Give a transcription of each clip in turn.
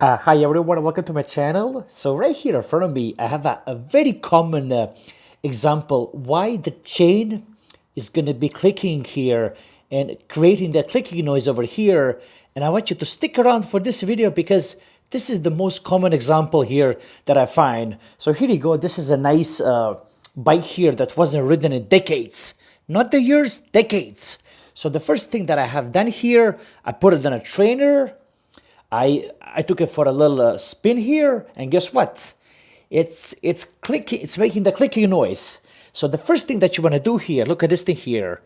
Hi everyone, welcome to my channel. So right here in front of me, I have a very common example why the chain is going to be clicking here and creating that clicking noise over here. And I want you to stick around for this video because this is the most common example here that I find. So here you go. This is a nice bike here that wasn't ridden in decades. Not the years, decades. So the first thing that I have done here, I put it on a trainer. I took it for a little spin here, and guess what? It's clicking. It's making the clicking noise. So the first thing that you want to do here, look at this thing here.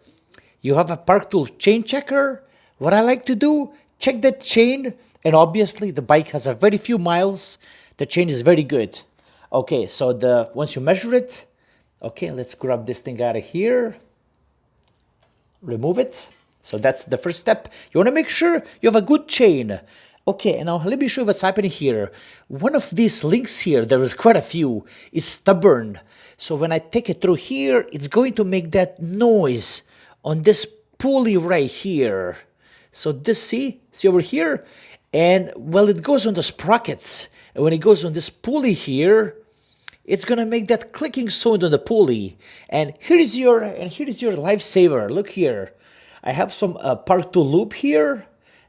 You have a Park Tool chain checker. What I like to do, check the chain, and obviously the bike has a very few miles. The chain is very good. Okay, so once you measure it, okay, let's grab this thing out of here. Remove it. So that's the first step. You want to make sure you have a good chain. Okay, and now let me show you what's happening here. One of these links here, there is quite a few, is stubborn. So when I take it through here, it's going to make that noise on this pulley right here. So this, see over here? And well, it goes on the sprockets. And when it goes on this pulley here, it's gonna make that clicking sound on the pulley. And here is your lifesaver. Look here. I have some Park Tool loop here.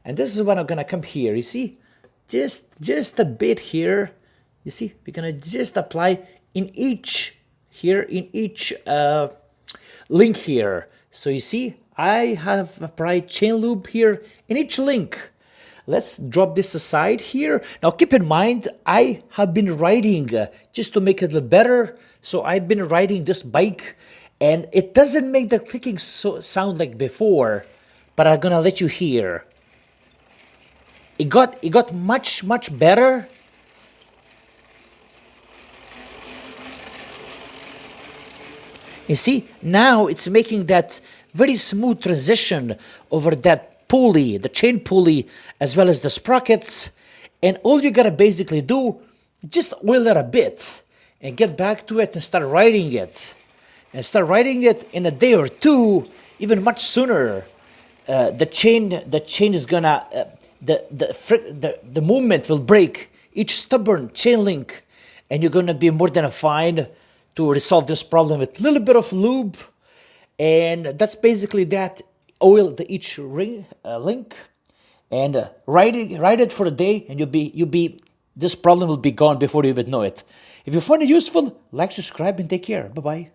And this is when I'm gonna come here. You see, just a bit here. You see, we're gonna just apply in each link here. So you see, I have applied chain loop here in each link. Let's drop this aside here. Now keep in mind, I have been riding just to make it a little better. So I've been riding this bike, and it doesn't make the clicking sound like before. But I'm gonna let you hear. It got much better. You see, now it's making that very smooth transition over that pulley, the chain pulley, as well as the sprockets. And all you gotta basically do, just oil it a bit and get back to it and start riding it. And start riding it in a day or two, even much sooner. The chain is gonna the movement will break each stubborn chain link, and you're gonna be more than fine to resolve this problem with a little bit of lube. And that's basically that. Oil each link and ride it for a day, and this problem will be gone before you even know it. If you find it useful, like, subscribe, and take care. Bye bye.